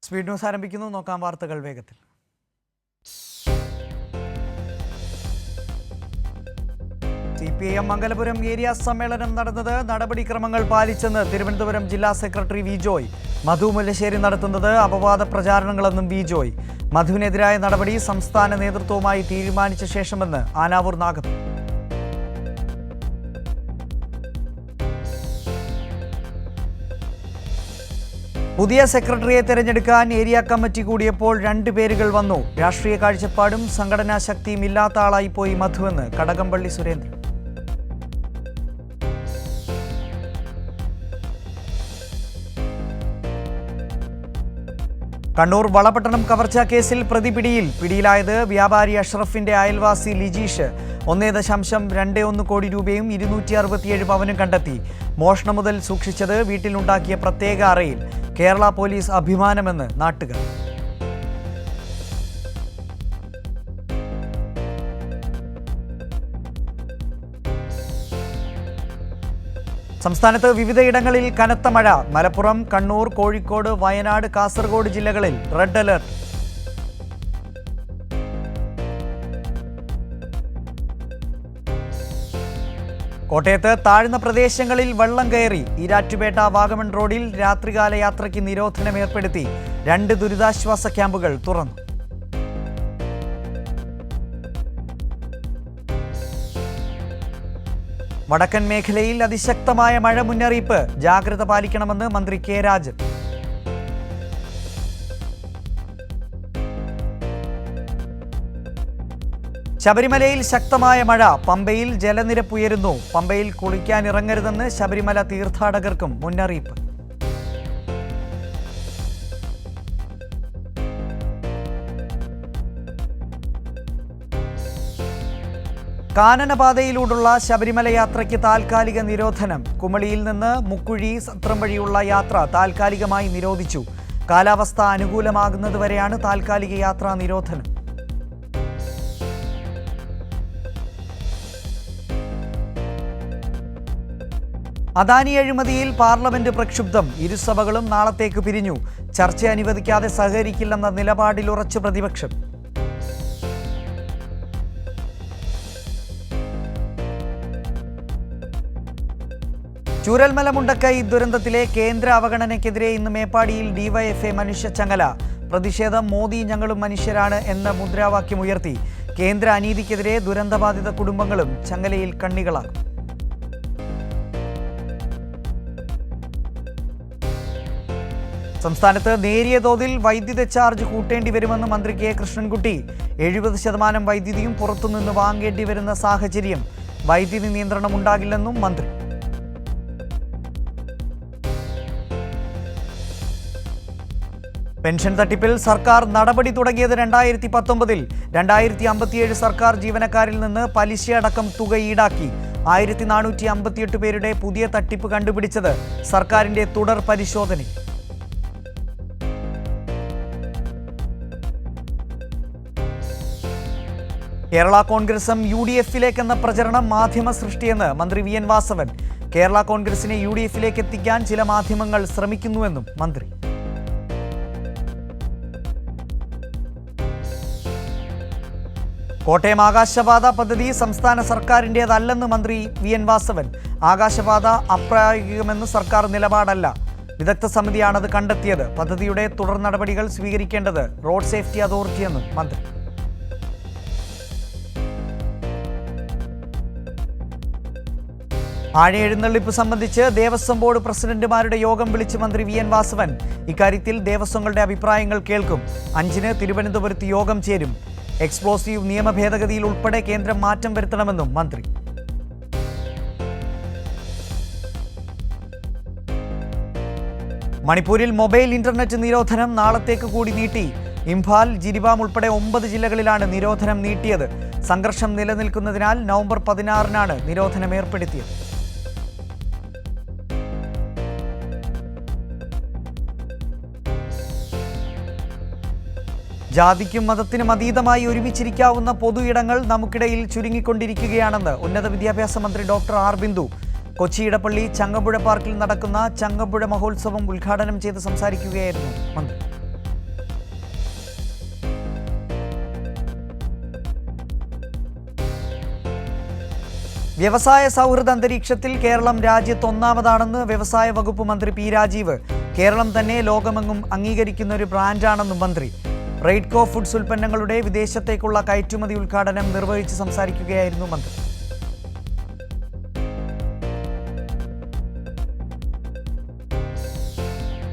Speed news ആരംഭിക്കുന്നു. നോക്കാം വാർത്തകൾ വേഗത്തിൽ. CPIM മംഗലപുരം ഏരിയ സമ്മേളനം നടന്നത് നടപടിക്രമങ്ങൾ പാലിച്ചെന്ന് തിരുവനന്തപുരം ജില്ലാ സെക്രട്ടറി വി ജോയ്. മധു മുല്ലശ്ശേരി നടത്തുന്നത് അപവാദ പ്രചാരണങ്ങളെന്നും വി ജോയ്. മധുവിനെതിരായ നടപടി സംസ്ഥാന നേതൃത്വവുമായി തീരുമാനിച്ച ശേഷമെന്ന് ആനാവൂർ നാഗപ്പൻ. പുതിയ സെക്രട്ടറിയെ തെരഞ്ഞെടുക്കാൻ ഏരിയ കമ്മിറ്റി കൂടിയപ്പോൾ 2 പേരുകൾ വന്നു. രാഷ്ട്രീയ കാഴ്ചപ്പാടും സംഘടനാ ശക്തിയും ഇല്ലാത്ത ആളായിപ്പോയി മധുവെന്ന് കടകംപള്ളി സുരേന്ദ്രൻ. കണ്ണൂർ വളപട്ടണം കവർച്ചാ കേസിൽ പ്രതി പിടിയിലായത് വ്യാപാരി അഷ്റഫിന്റെ അയൽവാസി ലിജീഷ്. 1.21 കോടി രൂപയും 267 പവനും കണ്ടെത്തി. മോഷണം മുതൽ സൂക്ഷിച്ചത് വീട്ടിലുണ്ടാക്കിയ പ്രത്യേക അറയിൽ. കേരള പോലീസ് അഭിമാനമെന്ന് നാട്ടുകാർ. സംസ്ഥാനത്ത് വിവിധയിടങ്ങളിൽ കനത്ത മഴ. മലപ്പുറം, കണ്ണൂർ, കോഴിക്കോട്, വയനാട്, കാസർഗോഡ് ജില്ലകളിൽ റെഡ് അലർട്ട്. കോട്ടയത്ത് താഴ്ന്ന പ്രദേശങ്ങളിൽ വെള്ളം കയറി. ഈരാറ്റുപേട്ട വാഗമൺ റോഡിൽ രാത്രികാല യാത്രയ്ക്ക് നിരോധനം ഏർപ്പെടുത്തി. 2 ദുരിതാശ്വാസ ക്യാമ്പുകൾ തുറന്നു. വടക്കൻ മേഖലയിൽ അതിശക്തമായ മഴ മുന്നറിയിപ്പ്. ജാഗ്രത പാലിക്കണമെന്ന് മന്ത്രി കെ രാജൻ. ശബരിമലയിൽ ശക്തമായ മഴ. പമ്പയിൽ ജലനിരപ്പ് ഉയരുന്നു. പമ്പയിൽ കുളിക്കാനിറങ്ങരുതെന്ന് ശബരിമല തീർത്ഥാടകർക്കും മുന്നറിയിപ്പ്. കാനനപാതയിലൂടെയുള്ള ശബരിമല യാത്രയ്ക്ക് താൽക്കാലിക നിരോധനം. കുമളിയിൽ നിന്ന് മുക്കുഴി സത്രം വഴിയുള്ള യാത്ര താൽക്കാലികമായി നിരോധിച്ചു. കാലാവസ്ഥ അനുകൂലമാകുന്നതുവരെയാണ് താൽക്കാലിക യാത്രാ നിരോധനം. അദാനി അഴിമതിയിൽ പാർലമെന്റ് പ്രക്ഷുബ്ധം. ഇരുസഭകളും നാളത്തേക്ക് പിരിഞ്ഞു. ചർച്ച അനുവദിക്കാതെ സഹകരിക്കില്ലെന്ന നിലപാടിൽ ഉറച്ചു പ്രതിപക്ഷം. ചൂരൽമല മുണ്ടക്കൈ ദുരന്തത്തിലെ കേന്ദ്ര അവഗണനയ്ക്കെതിരെ ഇന്ന് മേപ്പാടിയിൽ ഡിവൈഎഫ്ഐ മനുഷ്യച്ചങ്ങല. പ്രതിഷേധം മോദി ഞങ്ങളും മനുഷ്യരാണ് എന്ന മുദ്രാവാക്യം ഉയർത്തി. കേന്ദ്ര അനീതിക്കെതിരെ ദുരന്തബാധിത കുടുംബങ്ങളും ചങ്ങലയിൽ കണ്ണികളാകും. സംസ്ഥാനത്ത് നേരിയ തോതിൽ വൈദ്യുത ചാർജ് കൂട്ടേണ്ടി വരുമെന്ന് മന്ത്രി കെ കൃഷ്ണൻകുട്ടി. 70% വൈദ്യുതിയും പുറത്തുനിന്ന് വാങ്ങേണ്ടി വരുന്ന സാഹചര്യം. വൈദ്യുതി നിയന്ത്രണം ഉണ്ടാകില്ലെന്നും മന്ത്രി. പെൻഷൻ തട്ടിപ്പിൽ സർക്കാർ നടപടി തുടങ്ങിയത് 2019-ൽ. 2057 സർക്കാർ ജീവനക്കാരിൽ നിന്ന് പലിശയടക്കം തുക ഈടാക്കി. 1458 പേരുടെ പുതിയ തട്ടിപ്പ് കണ്ടുപിടിച്ചത് സർക്കാരിന്റെ തുടർ പരിശോധനയിൽ. കേരള കോൺഗ്രസും UDF-ലേക്കെന്ന പ്രചരണം മാധ്യമ സൃഷ്ടിയെന്ന് മന്ത്രി വി എൻ വാസവൻ. കേരള കോൺഗ്രസിനെ UDF-ലേക്ക് എത്തിക്കാൻ ചില മാധ്യമങ്ങൾ ശ്രമിക്കുന്നുവെന്നും മന്ത്രി. കോട്ടയം ആകാശപാത പദ്ധതി സംസ്ഥാന സർക്കാരിൻ്റേതല്ലെന്ന് മന്ത്രി വി എൻ വാസവൻ. ആകാശപാത അപ്രായോഗികമെന്ന് സർക്കാർ നിലപാടല്ല. വിദഗ്ധ സമിതിയാണത് കണ്ടെത്തിയത്. പദ്ധതിയുടെ തുടർ നടപടികൾ സ്വീകരിക്കേണ്ടത് റോഡ് സേഫ്റ്റി അതോറിറ്റിയെന്നും മന്ത്രി. ആഴി എഴുന്നള്ളിപ്പ് സംബന്ധിച്ച് ദേവസ്വം ബോർഡ് പ്രസിഡന്റുമാരുടെ യോഗം വിളിച്ച് മന്ത്രി വി എൻ വാസവൻ. ഇക്കാര്യത്തിൽ ദേവസ്വങ്ങളുടെ അഭിപ്രായങ്ങൾ കേൾക്കും. 5-ന് തിരുവനന്തപുരത്ത് യോഗം ചേരും. എക്സ്പ്ലോസീവ് നിയമ ഭേദഗതിയിൽ ഉൾപ്പെടെ കേന്ദ്രം മാറ്റം വരുത്തണമെന്നും മന്ത്രി. മണിപ്പൂരിൽ മൊബൈൽ ഇന്റർനെറ്റ് നിരോധനം നാളത്തേക്ക് കൂടി നീട്ടി. ഇംഫാൽ, ജിരിബാം ഉൾപ്പെടെ 9 ജില്ലകളിലാണ് നിരോധനം നീട്ടിയത്. സംഘർഷം നിലനിൽക്കുന്നതിനാൽ നവംബർ 16-നാണ് നിരോധനം ഏർപ്പെടുത്തിയത്. ജാതിക്കും മതത്തിനും അതീതമായി ഒരുമിച്ചിരിക്കാവുന്ന പൊതു ഇടങ്ങൾ നമുക്കിടയിൽ ചുരുങ്ങിക്കൊണ്ടിരിക്കുകയാണെന്ന് ഉന്നത വിദ്യാഭ്യാസ മന്ത്രി ഡോക്ടർ ആർ ബിന്ദു. കൊച്ചി ഇടപ്പള്ളി ചങ്ങമ്പുഴ പാർക്കിൽ നടക്കുന്ന ചങ്ങമ്പുഴ മഹോത്സവം ഉദ്ഘാടനം ചെയ്ത് സംസാരിക്കുകയായിരുന്നു മന്ത്രി. വ്യവസായ സൗഹൃദ അന്തരീക്ഷത്തിൽ കേരളം രാജ്യത്ത് ഒന്നാമതാണെന്ന് വ്യവസായ വകുപ്പ് മന്ത്രി പി രാജീവ്. കേരളം തന്നെ ലോകമെങ്ങും അംഗീകരിക്കുന്ന ഒരു ബ്രാൻഡാണെന്നും മന്ത്രി. റെയ്ഡ്കോ ഫുഡ്സ് ഉൽപ്പന്നങ്ങളുടെ വിദേശത്തേക്കുള്ള കയറ്റുമതി ഉദ്ഘാടനം നിർവഹിച്ച് സംസാരിക്കുകയായിരുന്നു മന്ത്രി.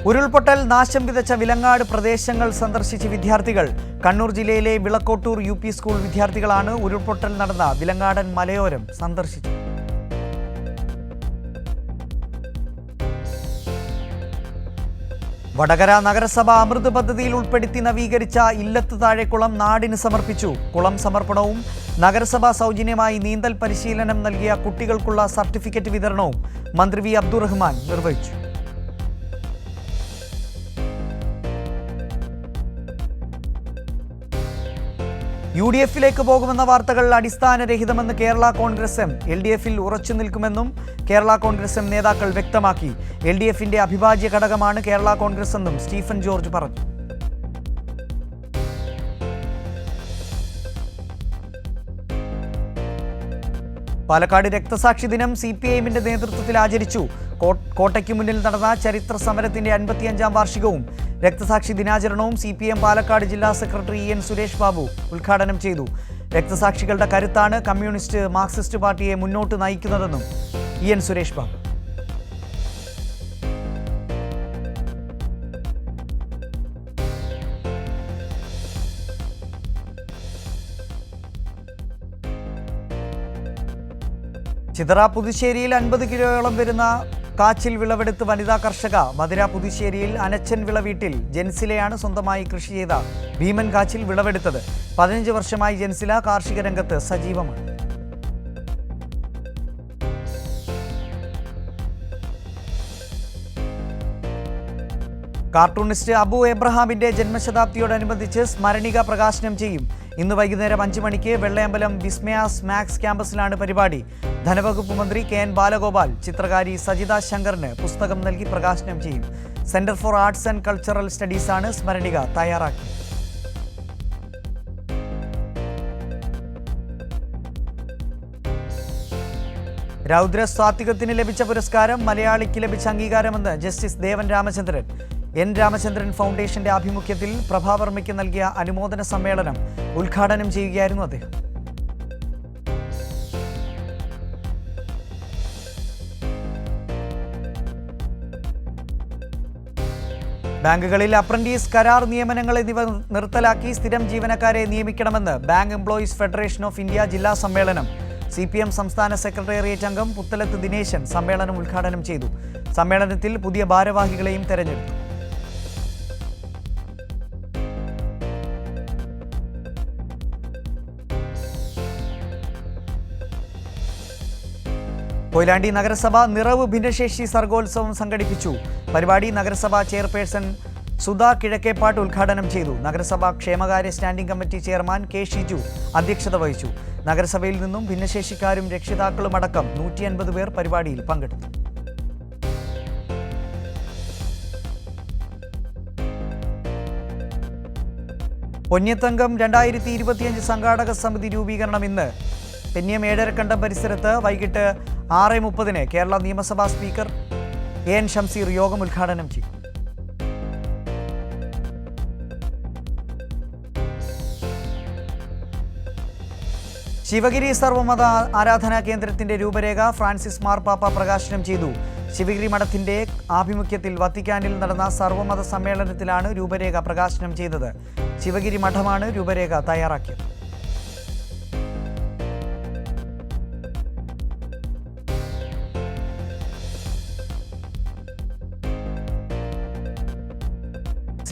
ഉരുൾപൊട്ടൽ നാശം വിതച്ച വിലങ്ങാട് പ്രദേശങ്ങൾ സന്ദർശിച്ച വിദ്യാർത്ഥികൾ. കണ്ണൂർ ജില്ലയിലെ വിളക്കോട്ടൂർ UP സ്കൂൾ വിദ്യാർത്ഥികളാണ് ഉരുൾപൊട്ടൽ നടന്ന വിലങ്ങാടൻ മലയോരം സന്ദർശിച്ചത്. വടകര നഗരസഭ അമൃത് പദ്ധതിയിൽ ഉൾപ്പെടുത്തി നവീകരിച്ച ഇല്ലത്ത് താഴെക്കുളം നാടിന് സമർപ്പിച്ചു. കുളം സമർപ്പണവും നഗരസഭ സൗജന്യമായി നീന്തൽ പരിശീലനം നൽകിയ കുട്ടികൾക്കുള്ള സർട്ടിഫിക്കറ്റ് വിതരണവും മന്ത്രി വി അബ്ദുറഹ്മാൻ നിർവഹിച്ചു. UDF-ലേക്ക് പോകുമെന്ന വാർത്തകൾ അടിസ്ഥാനരഹിതമെന്ന് കേരള കോൺഗ്രസ് എം. LDF-ൽ ഉറച്ചു നിൽക്കുമെന്നും കേരള കോൺഗ്രസ് എം നേതാക്കൾ വ്യക്തമാക്കി. LDF-ന്റെ അവിഭാജ്യ ഘടകമാണ് കേരള കോൺഗ്രസ് എന്നും സ്റ്റീഫൻ ജോർജ് പറഞ്ഞു. പാലക്കാട് രക്തസാക്ഷി ദിനം CPI-ന്റെ നേതൃത്വത്തിൽ ആചരിച്ചു. കോട്ടയ്ക്ക് മുന്നിൽ നടന്ന ചരിത്ര സമരത്തിന്റെ 55-ാം വാർഷികവും രക്തസാക്ഷി ദിനാചരണവും CPM പാലക്കാട് ജില്ലാ സെക്രട്ടറി EN സുരേഷ് ബാബു ഉദ്ഘാടനം ചെയ്തു. രക്തസാക്ഷികളുടെ കരുത്താണ് കമ്മ്യൂണിസ്റ്റ് മാർക്സിസ്റ്റ് പാർട്ടിയെ മുന്നോട്ട് നയിക്കുന്നതെന്നും EN സുരേഷ് ബാബു. ചിതറ പുതുശ്ശേരിയിൽ 50 കിലോയോളം വരുന്ന കാച്ചിൽ വിളവെടുത്ത് വനിതാ കർഷക. മധുര പുതുശ്ശേരിയിൽ അനച്ചൻ വിള വീട്ടിൽ ജെൻസിലയാണ് സ്വന്തമായി കൃഷി ചെയ്ത ഭീമൻ കാച്ചിൽ വിളവെടുത്തത്. 15 വർഷമായി ജെൻസില കാർഷിക രംഗത്ത് സജീവമാണ്. കാർട്ടൂണിസ്റ്റ് അബു എബ്രഹാമിന്റെ ജന്മശതാബ്ദിയോടനുബന്ധിച്ച് സ്മരണിക പ്രകാശനം ചെയ്യും. ഇന്ന് വൈകുന്നേരം 5 മണിക്ക് വെള്ളയമ്പലം വിസ്മയ സ്മാക്സ് ക്യാമ്പസിലാണ് പരിപാടി. ധനവകുപ്പ് മന്ത്രി KN ബാലഗോപാൽ ചിത്രകാരി സജിത ശങ്കറിന് പുസ്തകം നൽകി പ്രകാശനം ചെയ്യും. Centre for arts and cultural സ്റ്റഡീസാണ് സ്മരണിക തയ്യാറാക്കിയത്. രൗദ്രസ്വാത്വികത്തിന് ലഭിച്ച പുരസ്കാരം മലയാളിക്ക് ലഭിച്ച അംഗീകാരമെന്ന് ജസ്റ്റിസ് ദേവൻ രാമചന്ദ്രൻ. N രാമചന്ദ്രൻ ഫൗണ്ടേഷന്റെ ആഭിമുഖ്യത്തിൽ പ്രഭാവർമ്മയ്ക്ക് നൽകിയ അനുമോദന സമ്മേളനം ഉദ്ഘാടനം ചെയ്യുകയായിരുന്നു അദ്ദേഹം. ബാങ്കുകളിൽ അപ്രന്റീസ്, കരാർ നിയമനങ്ങൾ എന്നിവ നിർത്തലാക്കി സ്ഥിരം ജീവനക്കാരെ നിയമിക്കണമെന്ന് bank employees federation of India ജില്ലാ സമ്മേളനം. CPM സംസ്ഥാന സെക്രട്ടേറിയറ്റ് അംഗം പുത്തലത്ത് ദിനേശൻ സമ്മേളനം ഉദ്ഘാടനം ചെയ്തു. സമ്മേളനത്തിൽ പുതിയ ഭാരവാഹികളെയും തെരഞ്ഞെടുത്തു. കൊയിലാണ്ടി നഗരസഭ നിറവ് ഭിന്നശേഷി സർഗോത്സവം സംഘടിപ്പിച്ചു. പരിപാടി നഗരസഭാ ചെയർപേഴ്സൺ സുധ കിഴക്കേപ്പാട്ട് ഉദ്ഘാടനം ചെയ്തു. നഗരസഭാ ക്ഷേമകാര്യ standing committee chairman K. Shiju അധ്യക്ഷത വഹിച്ചു. നഗരസഭയിൽ നിന്നും ഭിന്നശേഷിക്കാരും രക്ഷിതാക്കളും അടക്കം 150 പേർ പരിപാടിയിൽ പങ്കെടുത്തു. പൊന്നിയത്തങ്കം 2025 സംഘാടക സമിതി രൂപീകരണം ഇന്ന്. പെന്നിയം ഏഴരക്കണ്ടം പരിസരത്ത് വൈകിട്ട് 6:30 കേരള നിയമസഭാ സ്പീക്കർ AN ഷംസീർ യോഗം ഉദ്ഘാടനം ചെയ്യും. ശിവഗിരി സർവമത ആരാധനാ കേന്ദ്രത്തിന്റെ രൂപരേഖ ഫ്രാൻസിസ് മാർപ്പാപ്പ പ്രകാശനം ചെയ്തു. ശിവഗിരി മഠത്തിന്റെ ആഭിമുഖ്യത്തിൽ വത്തിക്കാനിൽ നടന്ന സർവമത സമ്മേളനത്തിലാണ് രൂപരേഖ പ്രകാശനം ചെയ്തത്. ശിവഗിരി മഠമാണ് രൂപരേഖ തയ്യാറാക്കിയത്.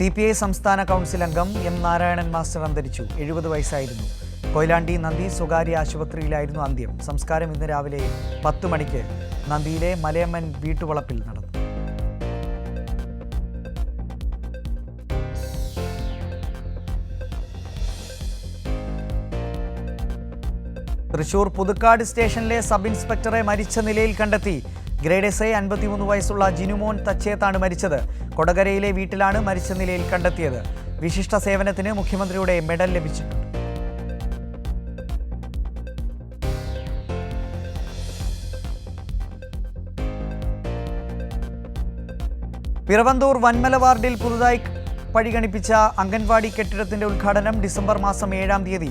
CPI സംസ്ഥാന കൗൺസിൽ അംഗം M. നാരായണൻ മാസ്റ്റർ അന്തരിച്ചു. 70 വയസ്സായിരുന്നു. കൊയിലാണ്ടി നന്ദി സ്വകാര്യ ആശുപത്രിയിലായിരുന്നു അന്ത്യം. സംസ്കാരം ഇന്ന് രാവിലെ 10 മണിക്ക് നന്ദിയിലെ മലയമ്മൻ വീട്ടുവളപ്പിൽ നടന്നു. തൃശൂർ പുതുക്കാട് സ്റ്റേഷനിലെ സബ് ഇൻസ്പെക്ടറെ മരിച്ച നിലയിൽ കണ്ടെത്തി. ഗ്രേഡ് SI 53 വയസ്സുള്ള ജിനുമോൻ തച്ചേത്താണ് മരിച്ചത്. കൊടകരയിലെ വീട്ടിലാണ് മരിച്ച നിലയിൽ കണ്ടെത്തിയത്. വിശിഷ്ട സേവനത്തിന് മുഖ്യമന്ത്രിയുടെ മെഡൽ ലഭിച്ചിട്ടുണ്ട്. പിറവന്തൂർ വന്മല വാർഡിൽ പുതുതായി പരിഗണിപ്പിച്ച അംഗൻവാടി കെട്ടിടത്തിന്റെ ഉദ്ഘാടനം ഡിസംബർ മാസം 7-ാം തീയതി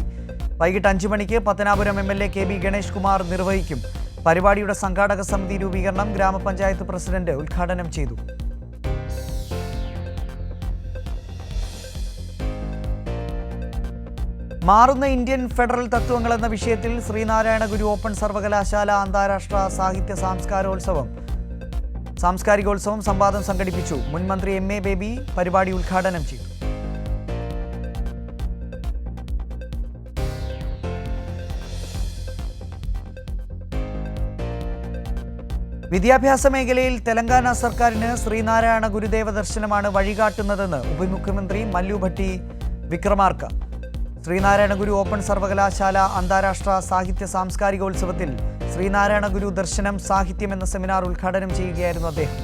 വൈകിട്ട് 5 മണിക്ക് പത്തനാപുരം MLA KB ഗണേഷ് കുമാർ നിർവഹിക്കും. പരിപാടിയുടെ സംഘാടക സമിതി രൂപീകരണം ഗ്രാമപഞ്ചായത്ത് പ്രസിഡന്റ് ഉദ്ഘാടനം ചെയ്തു. മാറുന്ന ഇന്ത്യൻ ഫെഡറൽ തത്വങ്ങൾ എന്ന വിഷയത്തിൽ ശ്രീനാരായണ ഗുരു ഓപ്പൺ സർവകലാശാല അന്താരാഷ്ട്ര സാഹിത്യ സാംസ്കാരികോത്സവം സംവാദം സംഘടിപ്പിച്ചു. മുൻ മന്ത്രി MA ബേബി പരിപാടി ഉദ്ഘാടനം ചെയ്തു. വിദ്യാഭ്യാസ മേഖലയിൽ തെലങ്കാന സർക്കാരിന് ശ്രീനാരായണ ഗുരുദേവ ദർശനമാണ് വഴികാട്ടുന്നതെന്ന് ഉപമുഖ്യമന്ത്രി മല്ലു ഭട്ടി വിക്രമാർക. ശ്രീനാരായണ ഗുരു ഓപ്പൺ സർവകലാശാല അന്താരാഷ്ട്ര സാഹിത്യ സാംസ്കാരികോത്സവത്തിൽ ശ്രീനാരായണ ഗുരു ദർശനം സാഹിത്യം എന്ന സെമിനാർ ഉദ്ഘാടനം ചെയ്യുകയായിരുന്നു അദ്ദേഹം.